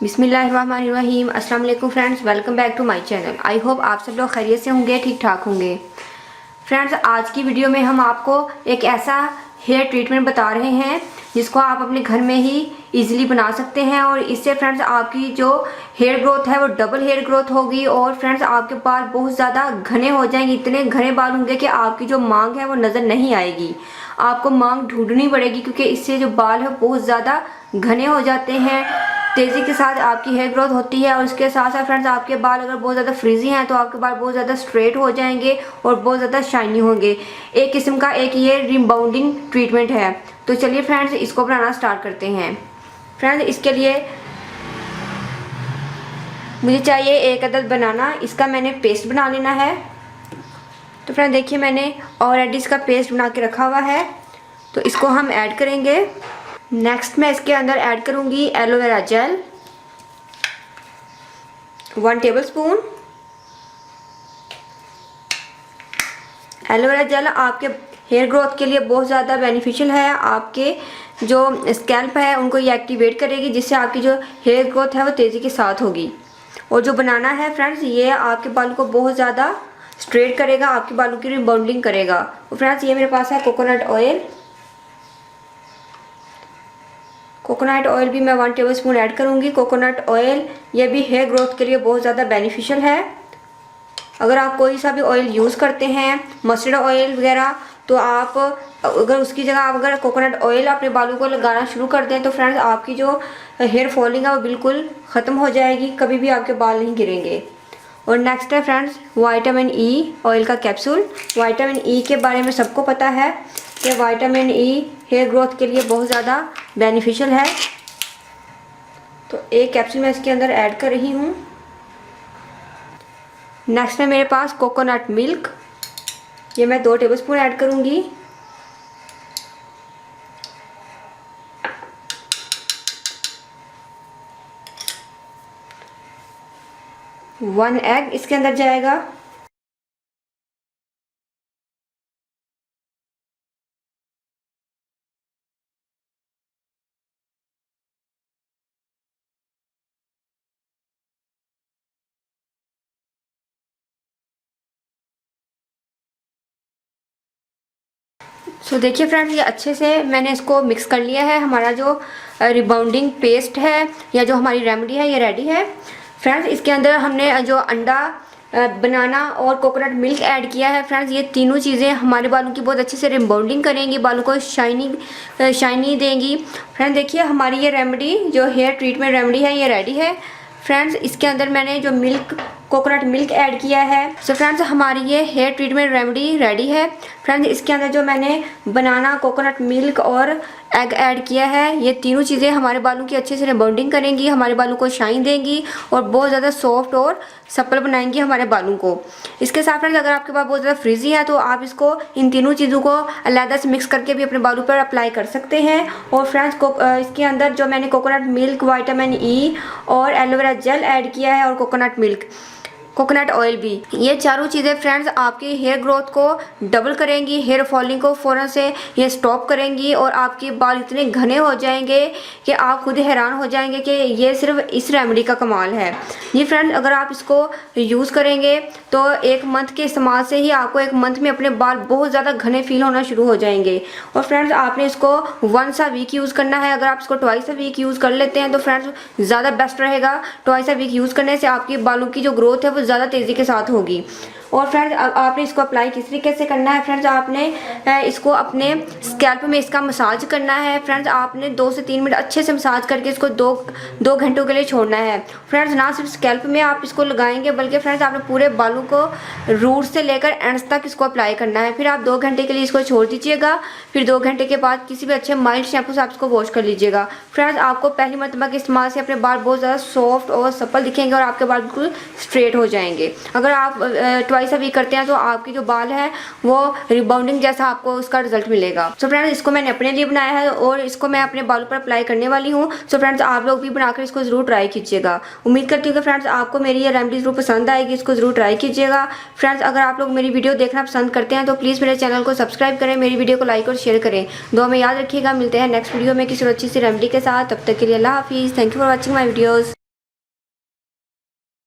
बिस्मिल्लाहिर्रहमानिर्रहीम। अस्सलाम वालेकुम friends, welcome back to my channel. I hope आप सब लोग खैरियत से होंगे, ठीक ठाक होंगे। फ्रेंड्स, आज की वीडियो में हम आपको एक ऐसा हेयर ट्रीटमेंट बता रहे हैं जिसको आप अपने घर में ही इजीली बना सकते हैं और इससे फ्रेंड्स आपकी जो हेयर ग्रोथ है वो डबल हेयर ग्रोथ होगी और फ्रेंड्स आपके बाल बहुत ज़्यादा घने हो जाएंगे। इतने घने बाल होंगे कि आपकी जो मांग है वो नज़र नहीं आएगी, आपको मांग ढूंढनी पड़ेगी क्योंकि इससे जो बाल है बहुत ज़्यादा घने हो जाते हैं। तेज़ी के साथ आपकी हेयर ग्रोथ होती है और उसके साथ साथ फ्रेंड्स आपके बाल अगर बहुत ज़्यादा फ्रीजी हैं तो आपके बाल बहुत ज़्यादा स्ट्रेट हो जाएंगे और बहुत ज़्यादा शाइनी होंगे। एक किस्म का एक ये रिबाउंडिंग ट्रीटमेंट है। तो चलिए फ्रेंड्स इसको बनाना स्टार्ट करते हैं। फ्रेंड्स, इसके लिए मुझे चाहिए एक अदद बनाना। इसका मैंने पेस्ट बना लेना है। तो फ्रेंड्स देखिए, मैंने ऑलरेडी इसका पेस्ट बना के रखा हुआ है, तो इसको हम ऐड करेंगे। नेक्स्ट मैं इसके अंदर ऐड करूंगी aloe vera gel 1 tablespoon. Aloe vera gel आपके हेयर ग्रोथ के लिए बहुत ज़्यादा बेनिफिशियल है। आपके जो स्कैल्प है उनको ये एक्टिवेट करेगी, जिससे आपकी जो हेयर ग्रोथ है वो तेज़ी के साथ होगी। और जो बनाना है फ्रेंड्स, ये आपके बालों को बहुत ज़्यादा स्ट्रेट करेगा, आपके बालों की रिबाउंडिंग करेगा। तो फ्रेंड्स ये मेरे पास है कोकोनट ऑयल। कोकोनट ऑयल भी मैं 1 टेबलस्पून ऐड करूँगी। कोकोनट ऑयल ये भी हेयर ग्रोथ के लिए बहुत ज़्यादा बेनिफिशियल है। अगर आप कोई सा भी ऑयल यूज़ करते हैं, मस्टर्ड ऑयल वगैरह, तो आप अगर उसकी जगह आप अगर कोकोनट ऑयल अपने बालों को लगाना शुरू कर दें तो फ्रेंड्स आपकी जो हेयर फॉलिंग है वो बिल्कुल ख़त्म हो जाएगी, कभी भी आपके बाल नहीं गिरेंगे। और नेक्स्ट है फ्रेंड्स विटामिन ई ऑयल का कैप्सूल। विटामिन ई के बारे में सबको पता है कि विटामिन ई हेयर ग्रोथ के लिए बहुत ज़्यादा बेनिफिशियल है। तो एक कैप्सूल मैं इसके अंदर ऐड कर रही हूँ। नेक्स्ट है मेरे पास कोकोनट मिल्क, ये मैं 2 टेबलस्पून ऐड करूँगी। वन एग इसके अंदर जाएगा। सो देखिए फ्रेंड्स, ये अच्छे से मैंने इसको मिक्स कर लिया है। हमारा जो रिबाउंडिंग पेस्ट है या जो हमारी रेमेडी है ये रेडी है। फ्रेंड्स इसके अंदर हमने जो अंडा, बनाना और कोकोनट मिल्क ऐड किया है। फ्रेंड्स ये तीनों चीज़ें हमारे बालों की बहुत अच्छे से रिबाउंडिंग करेंगी, बालों को शाइनी देंगी। फ्रेंड्स देखिए, हमारी ये रेमेडी जो हेयर ट्रीटमेंट रेमेडी है ये रेडी है। फ्रेंड्स इसके अंदर मैंने जो कोकोनट मिल्क ऐड किया है। सो फ्रेंड्स हमारी ये हेयर ट्रीटमेंट रेमेडी रेडी है। फ्रेंड्स इसके अंदर जो मैंने बनाना, कोकोनट मिल्क और एग ऐड किया है, ये तीनों चीज़ें हमारे बालों की अच्छे से रिबाउंडिंग करेंगी, हमारे बालों को शाइन देंगी और बहुत ज़्यादा सॉफ्ट और सप्पल बनाएंगी हमारे बालों को। इसके साथ फ्रेंड्स अगर आपके बाल बहुत ज़्यादा फ्रीजी है तो आप इसको इन तीनों चीज़ों को अलग से मिक्स करके भी अपने बालों पर अप्लाई कर सकते हैं। और फ्रेंड्स इसके अंदर जो मैंने कोकोनट मिल्क, विटामिन ई और एलोवेरा जेल ऐड किया है और कोकोनट ऑयल भी, ये चारों चीज़ें फ्रेंड्स आपकी हेयर ग्रोथ को डबल करेंगी, हेयर फॉलिंग को फ़ौरन से ये स्टॉप करेंगी और आपके बाल इतने घने हो जाएंगे कि आप खुद हैरान हो जाएंगे कि ये सिर्फ इस रेमेडी का कमाल है। ये फ्रेंड्स अगर आप इसको यूज़ करेंगे तो 1 मंथ के इस्तेमाल से ही आपको 1 मंथ में अपने बाल बहुत ज़्यादा घने फील होना शुरू हो जाएंगे। और फ्रेंड्स आपने इसको 1 वीक यूज़ करना है। अगर आप इसको 2 वीक यूज़ कर लेते हैं तो फ्रेंड्स ज़्यादा बेस्ट रहेगा। 2 वीक यूज़ करने से आपके बालों की जो ग्रोथ है वो ज़्यादा तेज़ी के साथ होगी। और फ्रेंड्स आपने इसको अप्लाई किस तरीके से करना है, फ्रेंड्स आपने इसको अपने स्कैल्प में इसका मसाज करना है। फ्रेंड्स आपने 2 से 3 मिनट अच्छे से मसाज करके इसको 2 घंटों के लिए छोड़ना है। फ्रेंड्स ना सिर्फ स्कैल्प में आप इसको लगाएंगे बल्कि फ्रेंड्स आपने पूरे बालों को रूट से लेकर एंड्स तक इसको अप्लाई करना है। फिर आप 2 घंटे के लिए इसको छोड़ दीजिएगा। फिर 2 घंटे के बाद किसी भी अच्छे माइल्ड शैम्पू से आप इसको वॉश कर लीजिएगा। फ्रेंड्स आपको पहली मरतबा के इस्तेमाल से अपने बाल बहुत ज़्यादा सॉफ्ट और सप्पल दिखेंगे और आपके बाल बिल्कुल स्ट्रेट हो जाएंगे। अगर आप 2 वीक करते हैं तो आपकी जो बाल है वो रिबाउंडिंग जैसा आपको उसका रिजल्ट मिलेगा। सो फ्रेंड्स इसको मैंने अपने लिए बनाया है और इसको मैं अपने बालों पर अप्लाई करने वाली हूँ। सो फ्रेंड्स आप लोग भी बनाकर इसको ज़रूर ट्राई कीजिएगा। उम्मीद करती हूँ कि फ्रेंड्स आपको मेरी ये रेमेडी ज़रूर पसंद आएगी, इसको ज़रूर ट्राई कीजिएगा। फ्रेंड्स अगर आप लोग मेरी वीडियो देखना पसंद करते हैं तो प्लीज़ मेरे चैनल को सब्सक्राइब करें, मेरी वीडियो को लाइक और शेयर करें। दुआ में याद रखिएगा। मिलते हैं नेक्स्ट वीडियो में किसी अच्छी सी रेमेडी के साथ। तब तक के लिए अल्लाह हाफिज़। Thank you for watching my videos.